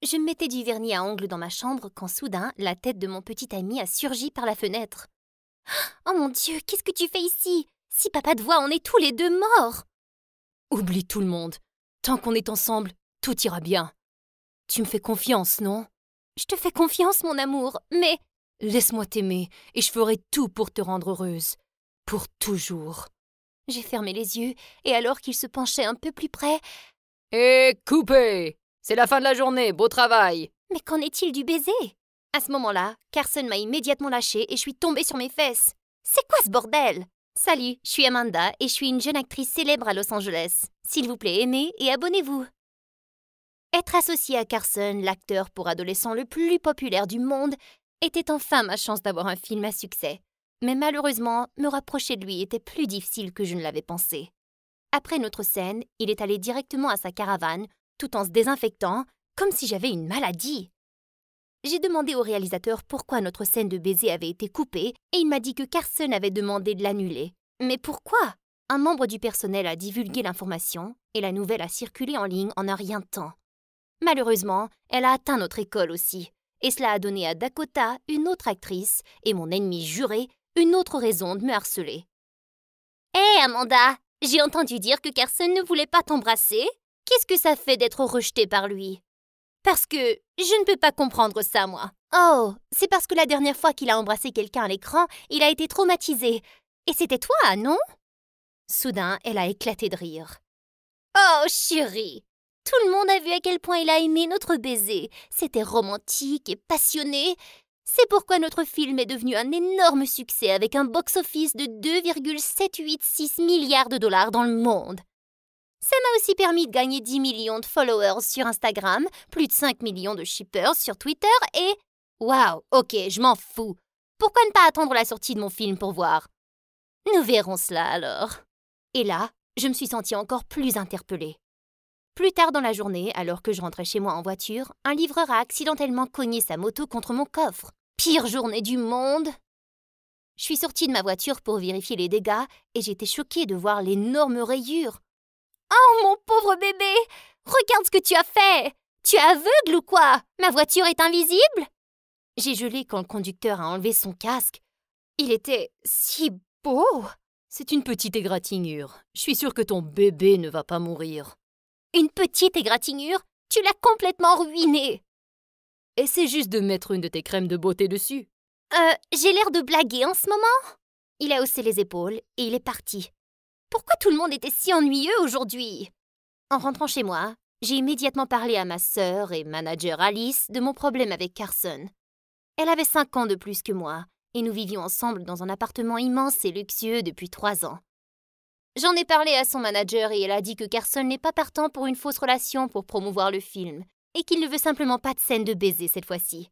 Je mettais du vernis à ongles dans ma chambre quand soudain, la tête de mon petit ami a surgi par la fenêtre. Oh mon Dieu, qu'est-ce que tu fais ici? Si papa te voit, on est tous les deux morts! Oublie tout le monde. Tant qu'on est ensemble, tout ira bien. Tu me fais confiance, non? Je te fais confiance, mon amour, mais… Laisse-moi t'aimer et je ferai tout pour te rendre heureuse. Pour toujours. J'ai fermé les yeux et alors qu'il se penchait un peu plus près… Et coupé! C'est la fin de la journée, beau travail! Mais qu'en est-il du baiser? À ce moment-là, Carson m'a immédiatement lâchée et je suis tombée sur mes fesses. C'est quoi ce bordel? Salut, je suis Amanda et je suis une jeune actrice célèbre à Los Angeles. S'il vous plaît, aimez et abonnez-vous. Être associée à Carson, l'acteur pour adolescents le plus populaire du monde, était enfin ma chance d'avoir un film à succès. Mais malheureusement, me rapprocher de lui était plus difficile que je ne l'avais pensé. Après notre scène, il est allé directement à sa caravane, tout en se désinfectant, comme si j'avais une maladie. J'ai demandé au réalisateur pourquoi notre scène de baiser avait été coupée et il m'a dit que Carson avait demandé de l'annuler. Mais pourquoi? Un membre du personnel a divulgué l'information et la nouvelle a circulé en ligne en un rien de temps. Malheureusement, elle a atteint notre école aussi. Et cela a donné à Dakota, une autre actrice, et mon ennemi juré, une autre raison de me harceler. Hé Amanda, j'ai entendu dire que Carson ne voulait pas t'embrasser. Qu'est-ce que ça fait d'être rejetée par lui? Parce que je ne peux pas comprendre ça, moi. Oh, c'est parce que la dernière fois qu'il a embrassé quelqu'un à l'écran, il a été traumatisé. Et c'était toi, non? Soudain, elle a éclaté de rire. Oh, chérie! Tout le monde a vu à quel point il a aimé notre baiser. C'était romantique et passionné. C'est pourquoi notre film est devenu un énorme succès avec un box-office de 2,786 milliards de dollars dans le monde. Ça m'a aussi permis de gagner 10 millions de followers sur Instagram, plus de 5 millions de shippers sur Twitter et… Waouh, ok, je m'en fous. Pourquoi ne pas attendre la sortie de mon film pour voir? Nous verrons cela alors. Et là, je me suis sentie encore plus interpellée. Plus tard dans la journée, alors que je rentrais chez moi en voiture, un livreur a accidentellement cogné sa moto contre mon coffre. Pire journée du monde! Je suis sortie de ma voiture pour vérifier les dégâts et j'étais choquée de voir l'énorme rayure. Oh, mon pauvre bébé! Regarde ce que tu as fait! Tu es aveugle ou quoi? Ma voiture est invisible? J'ai gelé quand le conducteur a enlevé son casque. Il était si beau! C'est une petite égratignure. Je suis sûre que ton bébé ne va pas mourir. Une petite égratignure? Tu l'as complètement ruinée! Essaie juste de mettre une de tes crèmes de beauté dessus. J'ai l'air de blaguer en ce moment? Il a haussé les épaules et il est parti. Pourquoi tout le monde était si ennuyeux aujourd'hui? En rentrant chez moi, j'ai immédiatement parlé à ma sœur et manager Alice de mon problème avec Carson. Elle avait 5 ans de plus que moi et nous vivions ensemble dans un appartement immense et luxueux depuis 3 ans. J'en ai parlé à son manager et elle a dit que Carson n'est pas partant pour une fausse relation pour promouvoir le film et qu'il ne veut simplement pas de scène de baiser cette fois-ci.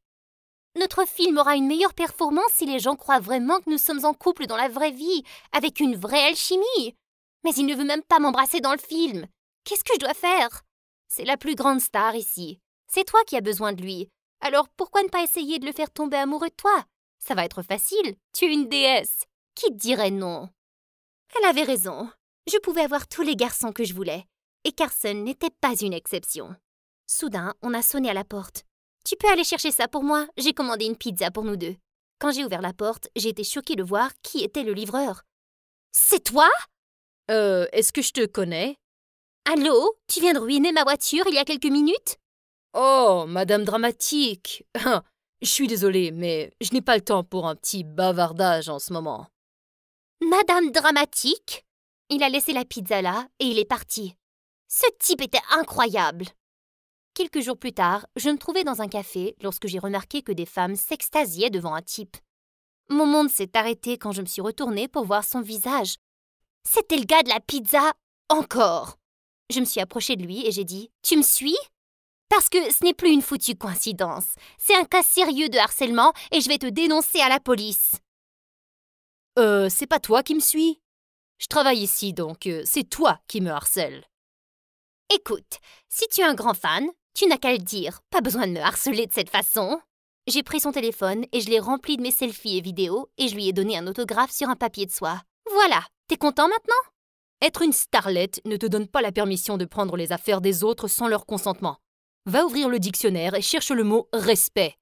Notre film aura une meilleure performance si les gens croient vraiment que nous sommes en couple dans la vraie vie, avec une vraie alchimie. Mais il ne veut même pas m'embrasser dans le film. Qu'est-ce que je dois faire? C'est la plus grande star ici. C'est toi qui as besoin de lui. Alors pourquoi ne pas essayer de le faire tomber amoureux de toi? Ça va être facile. Tu es une déesse. Qui te dirait non? Elle avait raison. Je pouvais avoir tous les garçons que je voulais. Et Carson n'était pas une exception. Soudain, on a sonné à la porte. Tu peux aller chercher ça pour moi? J'ai commandé une pizza pour nous deux. Quand j'ai ouvert la porte, j'ai été choquée de voir qui était le livreur. C'est toi? Est-ce que je te connais? Allô? Tu viens de ruiner ma voiture il y a quelques minutes? Oh, Madame Dramatique! Je suis désolée, mais je n'ai pas le temps pour un petit bavardage en ce moment. Madame Dramatique? Il a laissé la pizza là et il est parti. Ce type était incroyable. Quelques jours plus tard, je me trouvais dans un café lorsque j'ai remarqué que des femmes s'extasiaient devant un type. Mon monde s'est arrêté quand je me suis retournée pour voir son visage. C'était le gars de la pizza, encore. Je me suis approchée de lui et j'ai dit « Tu me suis ?» Parce que ce n'est plus une foutue coïncidence. C'est un cas sérieux de harcèlement et je vais te dénoncer à la police. C'est pas toi qui me suis? Je travaille ici, donc c'est toi qui me harcèle. Écoute, si tu es un grand fan, tu n'as qu'à le dire. Pas besoin de me harceler de cette façon. J'ai pris son téléphone et je l'ai rempli de mes selfies et vidéos et je lui ai donné un autographe sur un papier de soie. Voilà, t'es content maintenant? Être une starlette ne te donne pas la permission de prendre les affaires des autres sans leur consentement. Va ouvrir le dictionnaire et cherche le mot respect.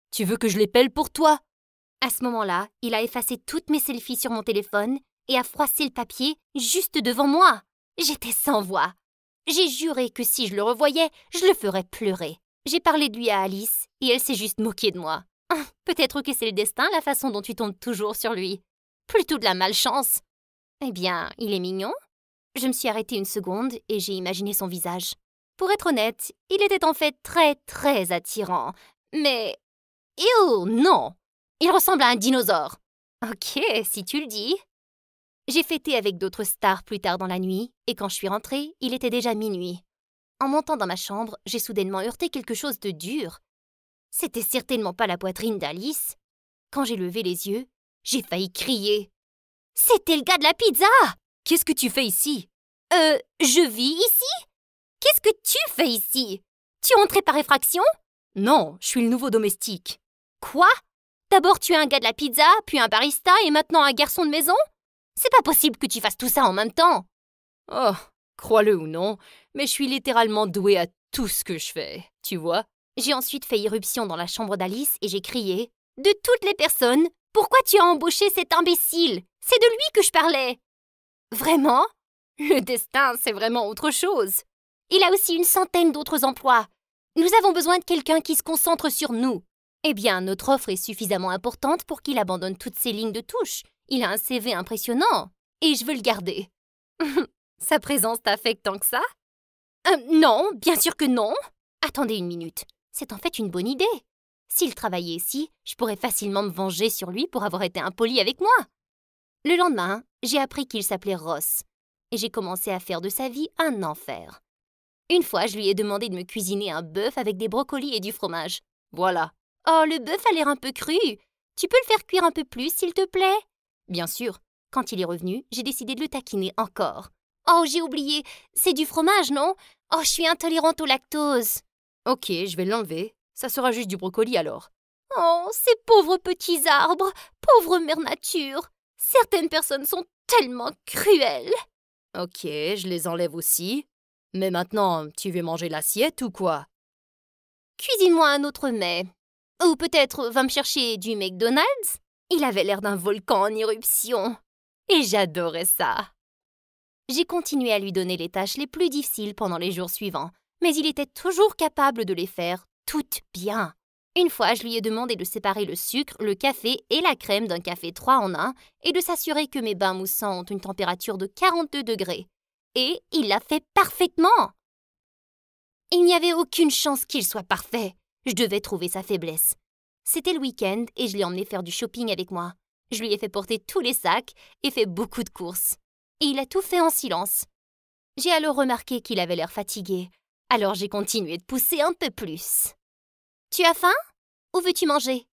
Tu veux que je l'épelle pour toi? À ce moment-là, il a effacé toutes mes selfies sur mon téléphone et a froissé le papier juste devant moi. J'étais sans voix. J'ai juré que si je le revoyais, je le ferais pleurer. J'ai parlé de lui à Alice et elle s'est juste moquée de moi. Peut-être que c'est le destin, la façon dont tu tombes toujours sur lui. Plutôt de la malchance. Eh bien, il est mignon. Je me suis arrêtée une seconde et j'ai imaginé son visage. Pour être honnête, il était en fait très, très attirant. Mais... non! Il ressemble à un dinosaure. Ok, si tu le dis. J'ai fêté avec d'autres stars plus tard dans la nuit, et quand je suis rentrée, il était déjà minuit. En montant dans ma chambre, j'ai soudainement heurté quelque chose de dur. C'était certainement pas la poitrine d'Alice. Quand j'ai levé les yeux, j'ai failli crier. C'était le gars de la pizza! Qu'est-ce que tu fais ici? Je vis ici? Qu'est-ce que tu fais ici? Tu es entré par effraction? Non, je suis le nouveau domestique. Quoi? D'abord tu es un gars de la pizza, puis un barista et maintenant un garçon de maison? C'est pas possible que tu fasses tout ça en même temps. Oh, crois-le ou non, mais je suis littéralement douée à tout ce que je fais, tu vois? J'ai ensuite fait irruption dans la chambre d'Alice et j'ai crié « De toutes les personnes, pourquoi tu as embauché cet imbécile? C'est de lui que je parlais !» Vraiment? Le destin, c'est vraiment autre chose. Il a aussi une centaine d'autres emplois. Nous avons besoin de quelqu'un qui se concentre sur nous. Eh bien, notre offre est suffisamment importante pour qu'il abandonne toutes ses lignes de touche. Il a un CV impressionnant. Et je veux le garder. Sa présence t'affecte tant que ça? Non, bien sûr que non. Attendez une minute. C'est en fait une bonne idée. S'il travaillait ici, je pourrais facilement me venger sur lui pour avoir été impoli avec moi. Le lendemain, j'ai appris qu'il s'appelait Ross. Et j'ai commencé à faire de sa vie un enfer. Une fois, je lui ai demandé de me cuisiner un bœuf avec des brocolis et du fromage. Voilà. Oh, le bœuf a l'air un peu cru. Tu peux le faire cuire un peu plus, s'il te plaît? Bien sûr. Quand il est revenu, j'ai décidé de le taquiner encore. Oh, j'ai oublié. C'est du fromage, non? Oh, je suis intolérante au lactose. Ok, je vais l'enlever. Ça sera juste du brocoli alors. Oh, ces pauvres petits arbres, pauvre mère nature. Certaines personnes sont tellement cruelles. Ok, je les enlève aussi. Mais maintenant, tu veux manger l'assiette ou quoi? Cuisine-moi un autre mets. Ou peut-être va me chercher du McDonald's? Il avait l'air d'un volcan en éruption. Et j'adorais ça. J'ai continué à lui donner les tâches les plus difficiles pendant les jours suivants, mais il était toujours capable de les faire toutes bien. Une fois, je lui ai demandé de séparer le sucre, le café et la crème d'un café 3 en 1 et de s'assurer que mes bains moussants ont une température de 42 degrés. Et il l'a fait parfaitement. Il n'y avait aucune chance qu'il soit parfait. Je devais trouver sa faiblesse. C'était le week-end et je l'ai emmené faire du shopping avec moi. Je lui ai fait porter tous les sacs et fait beaucoup de courses. Et il a tout fait en silence. J'ai alors remarqué qu'il avait l'air fatigué. Alors j'ai continué de pousser un peu plus. Tu as faim? Ou veux-tu manger?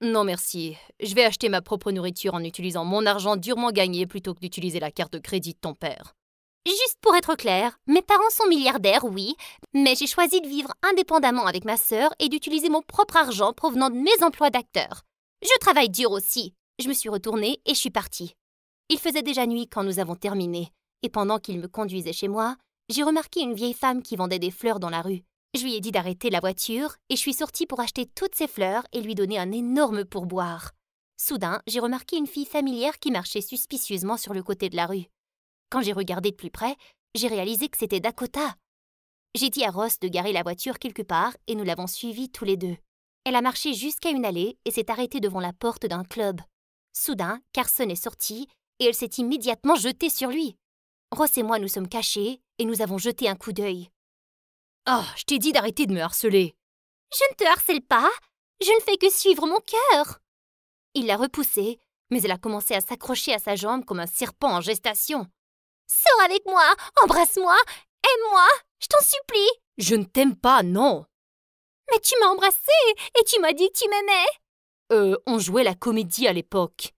Non merci, je vais acheter ma propre nourriture en utilisant mon argent durement gagné plutôt que d'utiliser la carte de crédit de ton père. Juste pour être clair, mes parents sont milliardaires, oui, mais j'ai choisi de vivre indépendamment avec ma sœur et d'utiliser mon propre argent provenant de mes emplois d'acteur. Je travaille dur aussi. Je me suis retournée et je suis partie. Il faisait déjà nuit quand nous avons terminé, et pendant qu'il me conduisait chez moi, j'ai remarqué une vieille femme qui vendait des fleurs dans la rue. Je lui ai dit d'arrêter la voiture et je suis sortie pour acheter toutes ces fleurs et lui donner un énorme pourboire. Soudain, j'ai remarqué une fille familière qui marchait suspicieusement sur le côté de la rue. Quand j'ai regardé de plus près, j'ai réalisé que c'était Dakota. J'ai dit à Ross de garer la voiture quelque part et nous l'avons suivie tous les deux. Elle a marché jusqu'à une allée et s'est arrêtée devant la porte d'un club. Soudain, Carson est sorti et elle s'est immédiatement jetée sur lui. Ross et moi nous sommes cachés et nous avons jeté un coup d'œil. « Ah, je t'ai dit d'arrêter de me harceler !»« Je ne te harcèle pas, je ne fais que suivre mon cœur !» Il l'a repoussée, mais elle a commencé à s'accrocher à sa jambe comme un serpent en gestation. « Sors avec moi, embrasse-moi, aime-moi, je t'en supplie !»« Je ne t'aime pas, non !»« Mais tu m'as embrassée et tu m'as dit que tu m'aimais !»« On jouait la comédie à l'époque. »«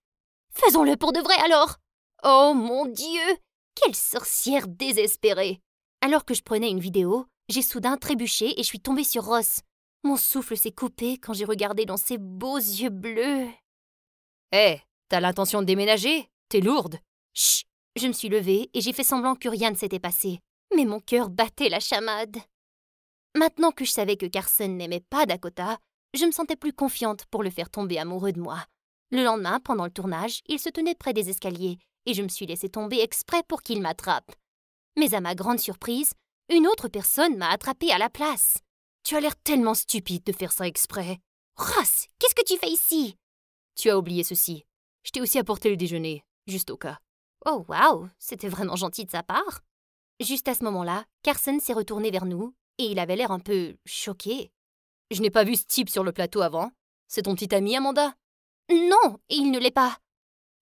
Faisons-le pour de vrai alors !»« Oh mon Dieu, quelle sorcière désespérée !» Alors que je prenais une vidéo, j'ai soudain trébuché et je suis tombée sur Ross. Mon souffle s'est coupé quand j'ai regardé dans ses beaux yeux bleus. « Hé, t'as l'intention de déménager? T'es lourde. » Chut! Je me suis levée et j'ai fait semblant que rien ne s'était passé. Mais mon cœur battait la chamade. Maintenant que je savais que Carson n'aimait pas Dakota, je me sentais plus confiante pour le faire tomber amoureux de moi. Le lendemain, pendant le tournage, il se tenait près des escaliers et je me suis laissée tomber exprès pour qu'il m'attrape. Mais à ma grande surprise, une autre personne m'a attrapée à la place. Tu as l'air tellement stupide de faire ça exprès. Ross, qu'est-ce que tu fais ici? Tu as oublié ceci. Je t'ai aussi apporté le déjeuner, juste au cas. Oh waouh, c'était vraiment gentil de sa part. Juste à ce moment-là, Carson s'est retourné vers nous et il avait l'air un peu choqué. Je n'ai pas vu ce type sur le plateau avant. C'est ton petit ami, Amanda? Non, il ne l'est pas.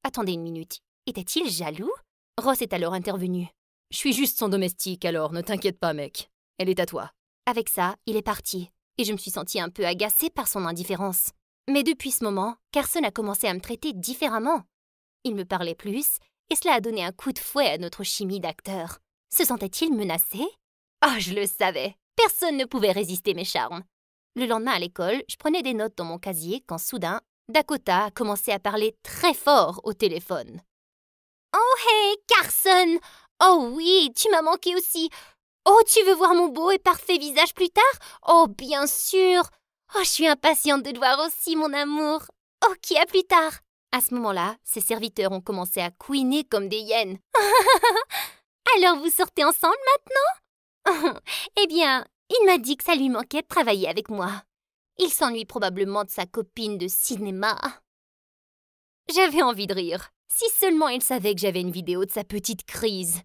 Attendez une minute. Était-il jaloux? Ross est alors intervenu. Je suis juste son domestique, alors ne t'inquiète pas, mec. Elle est à toi. Avec ça, il est parti, et je me suis sentie un peu agacée par son indifférence. Mais depuis ce moment, Carson a commencé à me traiter différemment. Il me parlait plus, et cela a donné un coup de fouet à notre chimie d'acteur. Se sentait-il menacé? Oh, je le savais. Personne ne pouvait résister mes charmes. Le lendemain à l'école, je prenais des notes dans mon casier quand soudain, Dakota a commencé à parler très fort au téléphone. Oh hey, Carson! Oh oui, tu m'as manqué aussi. Oh, tu veux voir mon beau et parfait visage plus tard? Oh, bien sûr. Oh, je suis impatiente de te voir aussi, mon amour. Ok, à plus tard. À ce moment-là, ses serviteurs ont commencé à couiner comme des hyènes. Alors vous sortez ensemble maintenant? Eh bien, il m'a dit que ça lui manquait de travailler avec moi. Il s'ennuie probablement de sa copine de cinéma. J'avais envie de rire. Si seulement il savait que j'avais une vidéo de sa petite crise.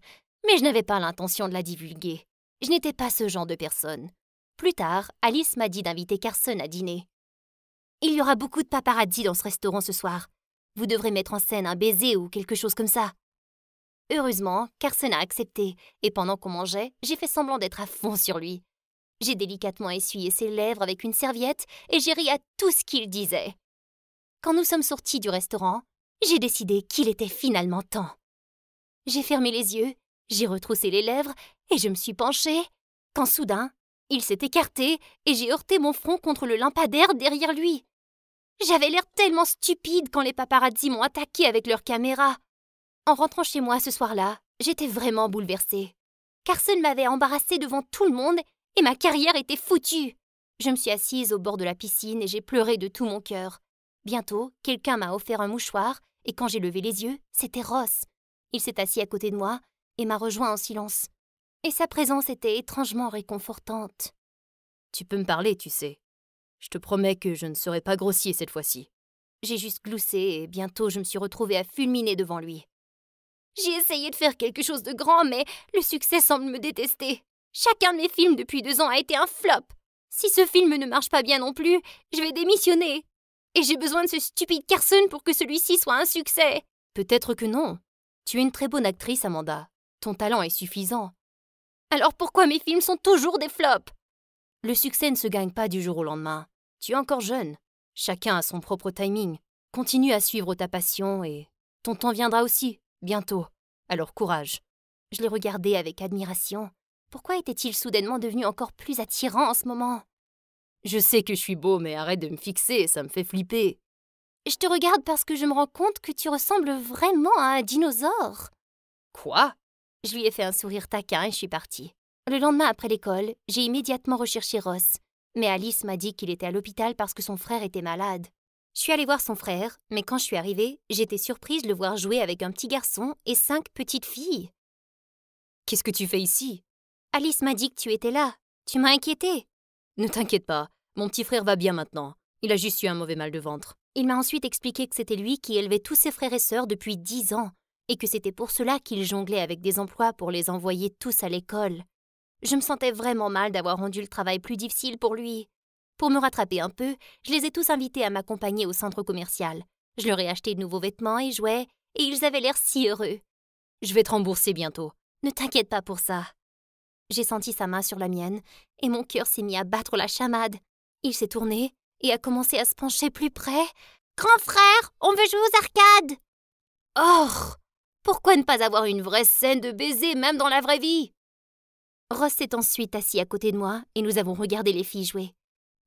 Mais je n'avais pas l'intention de la divulguer. Je n'étais pas ce genre de personne. Plus tard, Alice m'a dit d'inviter Carson à dîner. Il y aura beaucoup de paparazzi dans ce restaurant ce soir. Vous devrez mettre en scène un baiser ou quelque chose comme ça. Heureusement, Carson a accepté, et pendant qu'on mangeait, j'ai fait semblant d'être à fond sur lui. J'ai délicatement essuyé ses lèvres avec une serviette et j'ai ri à tout ce qu'il disait. Quand nous sommes sortis du restaurant, j'ai décidé qu'il était finalement temps. J'ai fermé les yeux, j'ai retroussé les lèvres et je me suis penchée, quand soudain, il s'est écarté et j'ai heurté mon front contre le lampadaire derrière lui. J'avais l'air tellement stupide quand les paparazzi m'ont attaqué avec leurs caméras. En rentrant chez moi ce soir-là, j'étais vraiment bouleversée. Carson m'avait embarrassée devant tout le monde et ma carrière était foutue. Je me suis assise au bord de la piscine et j'ai pleuré de tout mon cœur. Bientôt, quelqu'un m'a offert un mouchoir et quand j'ai levé les yeux, c'était Ross. Il s'est assis à côté de moi et m'a rejoint en silence. Et sa présence était étrangement réconfortante. Tu peux me parler, tu sais. Je te promets que je ne serai pas grossier cette fois-ci. J'ai juste gloussé et bientôt je me suis retrouvée à fulminer devant lui. J'ai essayé de faire quelque chose de grand, mais le succès semble me détester. Chacun de mes films depuis 2 ans a été un flop. Si ce film ne marche pas bien non plus, je vais démissionner. Et j'ai besoin de ce stupide Carson pour que celui-ci soit un succès. Peut-être que non. Tu es une très bonne actrice, Amanda. Ton talent est suffisant. Alors pourquoi mes films sont toujours des flops? Le succès ne se gagne pas du jour au lendemain. Tu es encore jeune. Chacun a son propre timing. Continue à suivre ta passion et ton temps viendra aussi, bientôt. Alors courage. Je l'ai regardé avec admiration. Pourquoi était-il soudainement devenu encore plus attirant en ce moment? Je sais que je suis beau, mais arrête de me fixer, ça me fait flipper. Je te regarde parce que je me rends compte que tu ressembles vraiment à un dinosaure. Quoi? Je lui ai fait un sourire taquin et je suis partie. Le lendemain après l'école, j'ai immédiatement recherché Ross. Mais Alice m'a dit qu'il était à l'hôpital parce que son frère était malade. Je suis allée voir son frère, mais quand je suis arrivée, j'étais surprise de le voir jouer avec un petit garçon et 5 petites filles. Qu'est-ce que tu fais ici? Alice m'a dit que tu étais là. Tu m'as inquiétée. Ne t'inquiète pas, mon petit frère va bien maintenant. Il a juste eu un mauvais mal de ventre. Il m'a ensuite expliqué que c'était lui qui élevait tous ses frères et sœurs depuis 10 ans et que c'était pour cela qu'il jonglait avec des emplois pour les envoyer tous à l'école. Je me sentais vraiment mal d'avoir rendu le travail plus difficile pour lui. Pour me rattraper un peu, je les ai tous invités à m'accompagner au centre commercial. Je leur ai acheté de nouveaux vêtements et jouets, et ils avaient l'air si heureux. Je vais te rembourser bientôt. Ne t'inquiète pas pour ça. J'ai senti sa main sur la mienne, et mon cœur s'est mis à battre la chamade. Il s'est tourné et a commencé à se pencher plus près. « Grand frère, on veut jouer aux arcades !»« Oh, pourquoi ne pas avoir une vraie scène de baiser même dans la vraie vie ?» Ross s'est ensuite assis à côté de moi et nous avons regardé les filles jouer.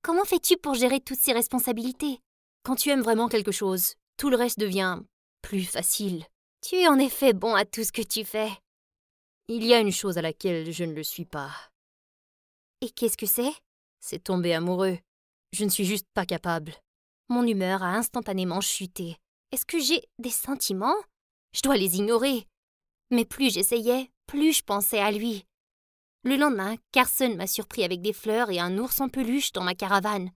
Comment fais-tu pour gérer toutes ces responsabilités? Quand tu aimes vraiment quelque chose, tout le reste devient plus facile. Tu es en effet bon à tout ce que tu fais. Il y a une chose à laquelle je ne le suis pas. Et qu'est-ce que c'est? C'est tomber amoureux. Je ne suis juste pas capable. Mon humeur a instantanément chuté. Est-ce que j'ai des sentiments? Je dois les ignorer. Mais plus j'essayais, plus je pensais à lui. Le lendemain, Carson m'a surpris avec des fleurs et un ours en peluche dans ma caravane.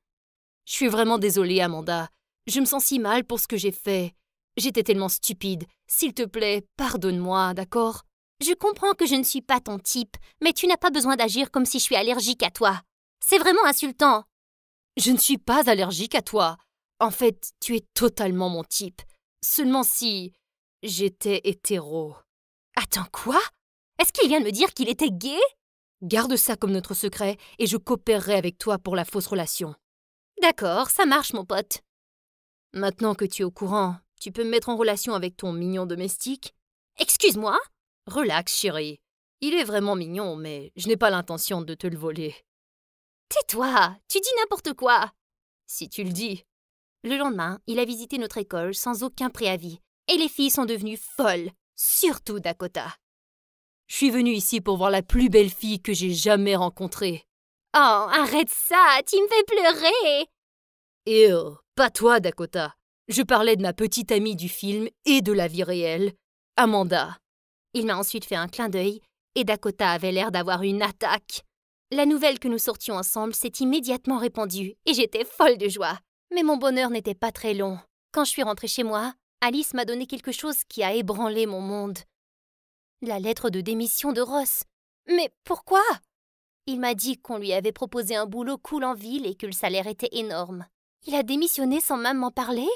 Je suis vraiment désolée, Amanda. Je me sens si mal pour ce que j'ai fait. J'étais tellement stupide. S'il te plaît, pardonne-moi, d'accord? Je comprends que je ne suis pas ton type, mais tu n'as pas besoin d'agir comme si je suis allergique à toi. C'est vraiment insultant. Je ne suis pas allergique à toi. En fait, tu es totalement mon type. Seulement si j'étais hétéro. Attends, quoi? Est-ce qu'il vient de me dire qu'il était gay? Garde ça comme notre secret et je coopérerai avec toi pour la fausse relation. D'accord, ça marche, mon pote. Maintenant que tu es au courant, tu peux me mettre en relation avec ton mignon domestique? Excuse-moi? Relax, chérie. Il est vraiment mignon, mais je n'ai pas l'intention de te le voler. Tais-toi, tu dis n'importe quoi. Si tu le dis. Le lendemain, il a visité notre école sans aucun préavis. Et les filles sont devenues folles, surtout Dakota. Je suis venue ici pour voir la plus belle fille que j'ai jamais rencontrée. Oh, arrête ça, tu me fais pleurer. Et pas toi, Dakota. Je parlais de ma petite amie du film et de la vie réelle, Amanda. Il m'a ensuite fait un clin d'œil et Dakota avait l'air d'avoir une attaque. La nouvelle que nous sortions ensemble s'est immédiatement répandue et j'étais folle de joie. Mais mon bonheur n'était pas très long. Quand je suis rentrée chez moi, Alice m'a donné quelque chose qui a ébranlé mon monde. La lettre de démission de Ross. Mais pourquoi? Il m'a dit qu'on lui avait proposé un boulot cool en ville et que le salaire était énorme. Il a démissionné sans même m'en parler?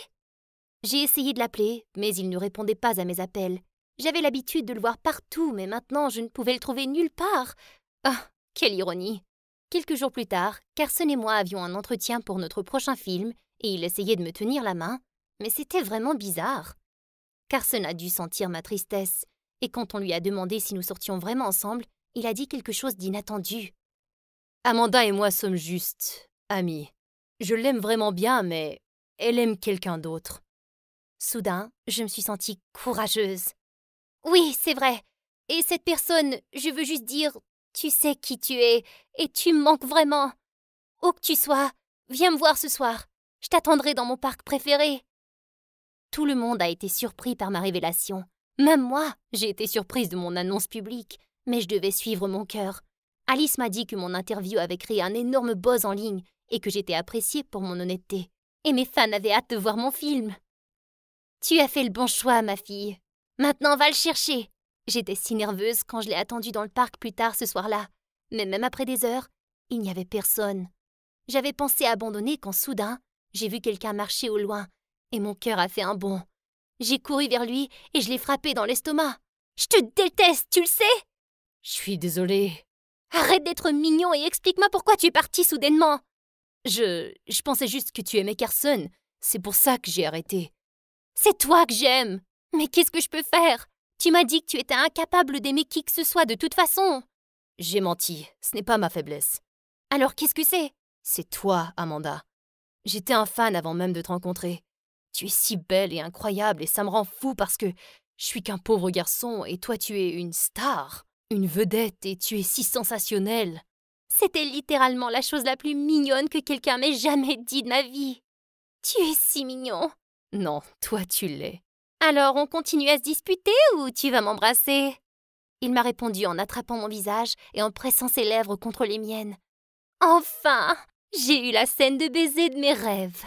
J'ai essayé de l'appeler, mais il ne répondait pas à mes appels. J'avais l'habitude de le voir partout, mais maintenant je ne pouvais le trouver nulle part. Ah, quelle ironie! Quelques jours plus tard, Carson et moi avions un entretien pour notre prochain film et il essayait de me tenir la main, mais c'était vraiment bizarre. Carson a dû sentir ma tristesse, et quand on lui a demandé si nous sortions vraiment ensemble, il a dit quelque chose d'inattendu. Amanda et moi sommes juste amis. Je l'aime vraiment bien, mais elle aime quelqu'un d'autre. Soudain, je me suis sentie courageuse. Oui, c'est vrai. Et cette personne, je veux juste dire, tu sais qui tu es, et tu me manques vraiment. Où que tu sois, viens me voir ce soir. Je t'attendrai dans mon parc préféré. Tout le monde a été surpris par ma révélation. Même moi, j'ai été surprise de mon annonce publique, mais je devais suivre mon cœur. Alice m'a dit que mon interview avait créé un énorme buzz en ligne et que j'étais appréciée pour mon honnêteté. Et mes fans avaient hâte de voir mon film. Tu as fait le bon choix, ma fille. Maintenant, va le chercher. J'étais si nerveuse quand je l'ai attendu dans le parc plus tard ce soir-là. Mais même après des heures, il n'y avait personne. J'avais pensé abandonner quand soudain, j'ai vu quelqu'un marcher au loin et mon cœur a fait un bond. J'ai couru vers lui et je l'ai frappé dans l'estomac. Je te déteste, tu le sais? Je suis désolée. Arrête d'être mignon et explique-moi pourquoi tu es parti soudainement. Je pensais juste que tu aimais Carson. C'est pour ça que j'ai arrêté. C'est toi que j'aime. Mais qu'est-ce que je peux faire? Tu m'as dit que tu étais incapable d'aimer qui que ce soit de toute façon. J'ai menti. Ce n'est pas ma faiblesse. Alors qu'est-ce que c'est? C'est toi, Amanda. J'étais un fan avant même de te rencontrer. Tu es si belle et incroyable et ça me rend fou parce que je suis qu'un pauvre garçon et toi tu es une star, une vedette et tu es si sensationnelle. C'était littéralement la chose la plus mignonne que quelqu'un m'ait jamais dit de ma vie. Tu es si mignon. Non, toi tu l'es. Alors on continue à se disputer ou tu vas m'embrasser? Il m'a répondu en attrapant mon visage et en pressant ses lèvres contre les miennes. Enfin, j'ai eu la scène de baiser de mes rêves.